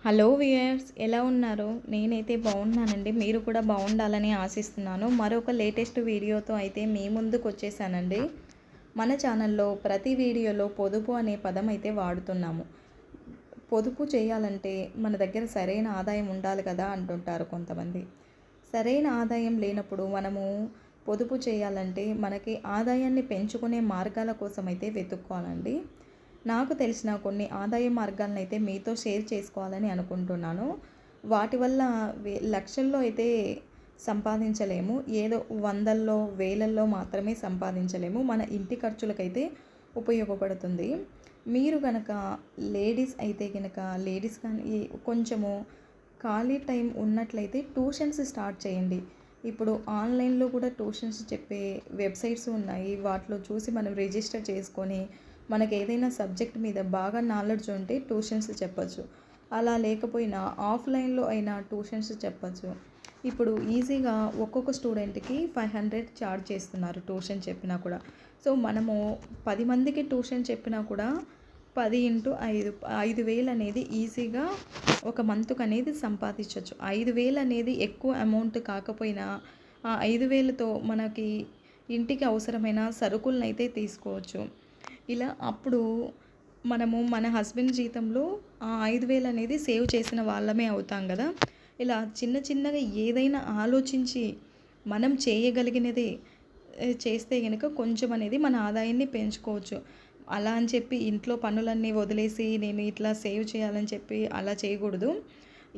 Hello viewers, ఎలా ఉన్నారు? నేనైతే బాగున్నానండి. మీరు కూడా బాగుండాలని ఆశిస్తున్నాను. మరొక లేటెస్ట్ వీడియోతో అయితే మీ ముందుకు వచ్చేసానండి. మన ఛానల్లో ప్రతి వీడియోలో పొదుపు అనే పదం అయితే వాడుతున్నాము. పొదుపు చేయాలంటే మన దగ్గర సరైన ఆదాయం ఉండాలి కదా అంటుంటారు కొంతమంది. సరైన ఆదాయం లేనప్పుడు మనము పొదుపు చేయాలంటే మనకి ఆదాయాన్ని పెంచుకునే మార్గాల కోసం అయితే వెతుక్కోవాలండి. నాకు తెలిసిన కొన్ని ఆదాయ మార్గాలను అయితే మీతో షేర్ చేసుకోవాలని అనుకుంటున్నాను. వాటి వల్ల లక్షల్లో అయితే సంపాదించలేము. ఏదో వందల్లో, వేలల్లో మాత్రమే సంపాదించలేము. మన ఇంటి ఖర్చులకైతే ఉపయోగపడుతుంది. మీరు గనక లేడీస్ అయితే గనక లేడీస్ కానీ కొంచెము ఖాళీ టైం ఉన్నట్లయితే ట్యూషన్స్ స్టార్ట్ చేయండి. ఇప్పుడు ఆన్లైన్లో కూడా ట్యూషన్స్ చెప్పే వెబ్సైట్స్ ఉన్నాయి. వాటిలో చూసి మనం రిజిస్టర్ చేసుకొని మనకు ఏదైనా సబ్జెక్ట్ మీద బాగా నాలెడ్జ్ ఉంటే ట్యూషన్స్ చెప్పచ్చు. అలా లేకపోయినా ఆఫ్లైన్లో అయినా ట్యూషన్స్ చెప్పచ్చు. ఇప్పుడు ఈజీగా ఒక్కొక్క స్టూడెంట్కి 500 ఛార్జ్ చేస్తున్నారు ట్యూషన్ చెప్పినా కూడా. సో మనము 10 మందికి ట్యూషన్ చెప్పినా కూడా 10 × 5 5,000 అనేది ఈజీగా ఒక మంత్కి అనేది సంపాదించవచ్చు. 5,000 అనేది ఎక్కువ అమౌంట్ కాకపోయినా ఆ 5,000తో మనకి ఇంటికి అవసరమైన సరుకులను అయితే తీసుకోవచ్చు. ఇలా అప్పుడు మనము మన హస్బెండ్ జీతంలో ఆ 5,000 అనేది సేవ్ చేసిన వాళ్ళమే అవుతాం కదా. ఇలా చిన్న చిన్నగా ఏదైనా ఆలోచించి మనం చేయగలిగినదే చేస్తే కనుక కొంచెం అనేది మన ఆదాయాన్ని పెంచుకోవచ్చు. అలా అని చెప్పి ఇంట్లో పనులన్నీ వదిలేసి నేను ఇట్లా సేవ్ చేయాలని చెప్పి అలా చేయకూడదు.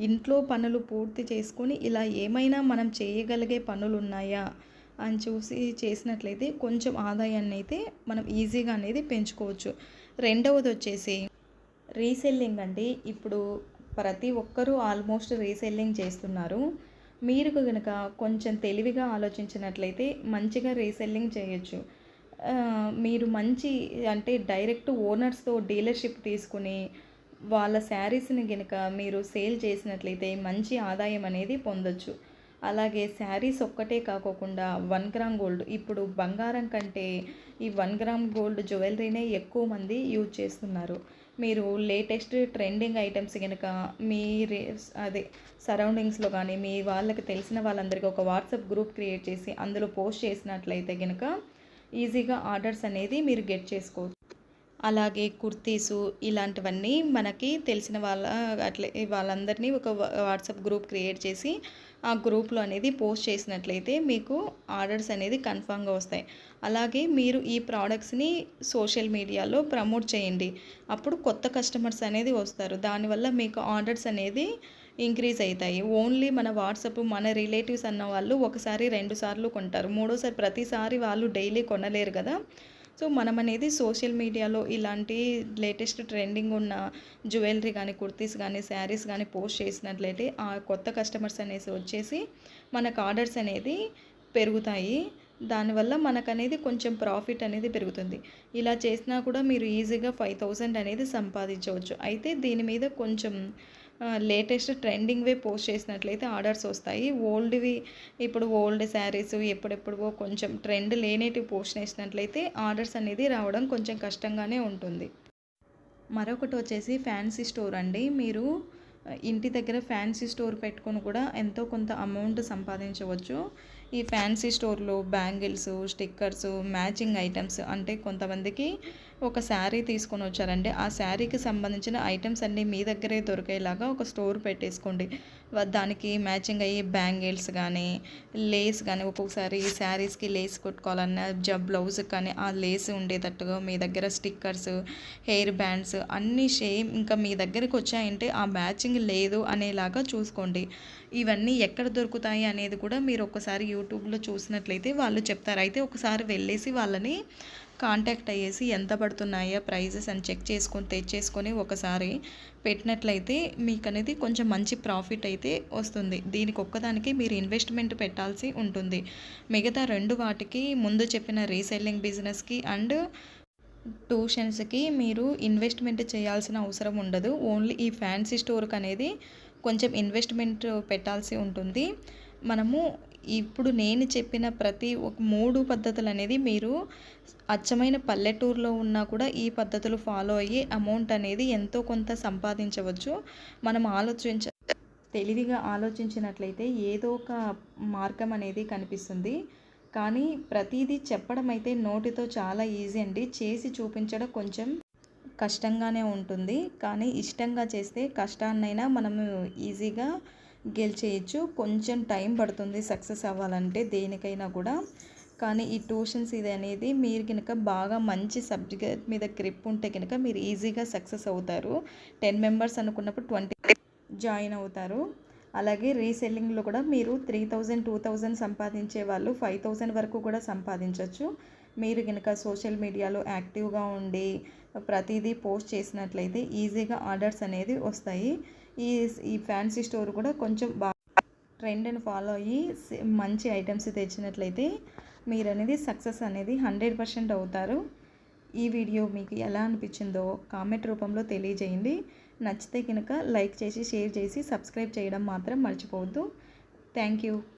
ఇంట్లో పనులు పూర్తి చేసుకొని ఇలా ఏమైనా మనం చేయగలిగే పనులు ఉన్నాయా అని చూసి చేసినట్లయితే కొంచెం ఆదాయాన్ని అయితే మనం ఈజీగా అనేది పెంచుకోవచ్చు. రెండవది వచ్చేసి రీసెల్లింగ్ అండి. ఇప్పుడు ప్రతి ఒక్కరూ ఆల్మోస్ట్ రీసెల్లింగ్ చేస్తున్నారు. మీరు కనుక కొంచెం తెలివిగా ఆలోచించినట్లయితే మంచిగా రీసెల్లింగ్ చేయొచ్చు. మీరు మంచి అంటే డైరెక్ట్ ఓనర్స్తో డీలర్షిప్ తీసుకుని వాళ్ళ శారీస్ని కనుక మీరు సేల్ చేసినట్లయితే మంచి ఆదాయం అనేది పొందొచ్చు. అలాగే శారీస్ ఒక్కటే కాకోకుండా 1 గ్రామ్ గోల్డ్, ఇప్పుడు బంగారం కంటే ఈ 1 గ్రామ్ గోల్డ్ జ్యువెలరీనే ఎక్కువ మంది యూజ్ చేస్తున్నారు. మీరు లేటెస్ట్ ట్రెండింగ్ ఐటమ్స్ కనుక మీ అదే సరౌండింగ్స్లో కానీ మీ వాళ్ళకి తెలిసిన వాళ్ళందరికీ ఒక వాట్సాప్ గ్రూప్ క్రియేట్ చేసి అందులో పోస్ట్ చేసినట్లయితే కనుక ఈజీగా ఆర్డర్స్ అనేది మీరు గెట్ చేసుకోవచ్చు. అలాగే కుర్తీసు ఇలాంటివన్నీ మనకి తెలిసిన అట్లే వాళ్ళందరినీ ఒక వాట్సాప్ గ్రూప్ క్రియేట్ చేసి ఆ గ్రూప్లో అనేది పోస్ట్ చేసినట్లయితే మీకు ఆర్డర్స్ అనేది కన్ఫామ్గా వస్తాయి. అలాగే మీరు ఈ ప్రోడక్ట్స్ని సోషల్ మీడియాలో ప్రమోట్ చేయండి. అప్పుడు కొత్త కస్టమర్స్ అనేది వస్తారు. దానివల్ల మీకు ఆర్డర్స్ అనేది ఇంక్రీజ్ అవుతాయి. ఓన్లీ మన వాట్సాప్ మన రిలేటివ్స్ అన్న వాళ్ళు ఒకసారి 2 సార్లు కొంటారు. మూడోసారి ప్రతిసారి వాళ్ళు డైలీ కొనలేరు కదా. సో మనం అనేది సోషల్ మీడియాలో ఇలాంటి లేటెస్ట్ ట్రెండింగ్ ఉన్న జ్యువెలరీ కానీ కుర్తీస్ కానీ శారీస్ కానీ పోస్ట్ చేసినట్లయితే ఆ కొత్త కస్టమర్స్ అనేసి వచ్చేసి మనకు ఆర్డర్స్ అనేది పెరుగుతాయి. దానివల్ల మనకు అనేది కొంచెం ప్రాఫిట్ అనేది పెరుగుతుంది. ఇలా చేసినా కూడా మీరు ఈజీగా 5,000 అనేది సంపాదించవచ్చు. అయితే దీని మీద కొంచెం లేటెస్ట్ ట్రెండింగ్వే పోస్ట్ చేసినట్లయితే ఆర్డర్స్ వస్తాయి. ఓల్డ్వి ఇప్పుడు ఓల్డ్ శారీస్ ఎప్పుడెప్పుడో కొంచెం ట్రెండ్ లేనేటివి పోస్ట్ చేసినట్లయితే ఆర్డర్స్ అనేది రావడం కొంచెం కష్టంగానే ఉంటుంది. మరొకటి వచ్చేసి ఫ్యాన్సీ స్టోర్ అండి. మీరు ఇంటి దగ్గర ఫ్యాన్సీ స్టోర్ పెట్టుకొని కూడా ఎంతో కొంత అమౌంట్ సంపాదించవచ్చు. ఈ ఫ్యాన్సీ స్టోర్లో బ్యాంగిల్స్, స్టిక్కర్స్, మ్యాచింగ్ ఐటమ్స్ అంటే కొంతమందికి ఒక శారీ తీసుకొని వచ్చారంటే ఆ శారీకి సంబంధించిన ఐటమ్స్ అన్నీ మీ దగ్గరే దొరికేలాగా ఒక స్టోర్ పెట్టేసుకోండి. దానికి మ్యాచింగ్ అయ్యే బ్యాంగిల్స్ కానీ లేస్ కానీ ఒక్కొక్కసారి శారీస్కి లేస్ కొట్టుకోవాలన్నా బ్లౌజ్ కానీ ఆ లేస్ ఉండేటట్టుగా మీ దగ్గర స్టిక్కర్స్, హెయిర్ బ్యాండ్స్ అన్నీ సేమ్ ఇంకా మీ దగ్గరికి వచ్చాయంటే ఆ మ్యాచింగ్ లేదు అనేలాగా చూసుకోండి. ఇవన్నీ ఎక్కడ దొరుకుతాయి అనేది కూడా మీరు ఒకసారి యూట్యూబ్లో చూసినట్లయితే వాళ్ళు చెప్తారు. అయితే ఒకసారి వెళ్ళేసి వాళ్ళని కాంటాక్ట్ అయ్యేసి ఎంత పడుతున్నాయో ప్రైజెస్ అని చెక్ చేసుకొని తెచ్చేసుకొని ఒకసారి పెట్టినట్లయితే మీకు అనేది కొంచెం మంచి ప్రాఫిట్ అయితే వస్తుంది. దీనికి ఒక్కదానికి మీరు ఇన్వెస్ట్మెంట్ పెట్టాల్సి ఉంటుంది. మిగతా 2 వాటికి ముందు చెప్పిన రీసెల్లింగ్ బిజినెస్కి అండ్ ట్యూషన్స్కి మీరు ఇన్వెస్ట్మెంట్ చేయాల్సిన అవసరం ఉండదు. ఓన్లీ ఈ ఫ్యాన్సీ స్టోర్కి అనేది కొంచెం ఇన్వెస్ట్మెంట్ పెట్టాల్సి ఉంటుంది. మనము ఇప్పుడు నేను చెప్పిన ప్రతి ఒక 3 పద్ధతులు అనేది మీరు అచ్చమైన పల్లెటూరులో ఉన్నా కూడా ఈ పద్ధతులు ఫాలో అయ్యి అమౌంట్ అనేది ఎంతో కొంత సంపాదించవచ్చు. మనం తెలివిగా ఆలోచించినట్లయితే ఏదో ఒక మార్గం అనేది కనిపిస్తుంది. కానీ ప్రతిదీ చెప్పడం అయితే నోటితో చాలా ఈజీ అండి. చేసి చూపించడం కొంచెం కష్టంగానే ఉంటుంది. కానీ ఇష్టంగా చేస్తే కష్టాన్నైనా మనము ఈజీగా గెలిచేయచ్చు. కొంచెం టైం పడుతుంది సక్సెస్ అవ్వాలంటే దేనికైనా కూడా. కానీ ఈ ట్యూషన్స్ ఇది అనేది మీరు కనుక బాగా మంచి సబ్జెక్ట్ మీద గ్రిప్ ఉంటే కనుక మీరు ఈజీగా సక్సెస్ అవుతారు. 10 మెంబర్స్ అనుకున్నప్పుడు 20 జాయిన్ అవుతారు. అలాగే రీసెల్లింగ్లో కూడా మీరు 3000, 2000 సంపాదించే వాళ్ళు 5000 వరకు కూడా సంపాదించవచ్చు. మీరు కనుక సోషల్ మీడియాలో యాక్టివ్గా ఉండి ప్రతిదీ పోస్ట్ చేసినట్లయితే ఈజీగా ఆర్డర్స్ అనేది వస్తాయి. ఈ ఫ్యాన్సీ స్టోర్ కూడా కొంచెం ట్రెండ్ని ఫాలో అయ్యి మంచి ఐటమ్స్ తెచ్చినట్లయితే మీరు అనేది సక్సెస్ అనేది 100% అవుతారు. ఈ వీడియో మీకు ఎలా అనిపించిందో కామెంట్ రూపంలో తెలియజేయండి. నచ్చితే కనుక లైక్ చేసి షేర్ చేసి సబ్స్క్రైబ్ చేయడం మాత్రం మర్చిపోవద్దు. Thank you.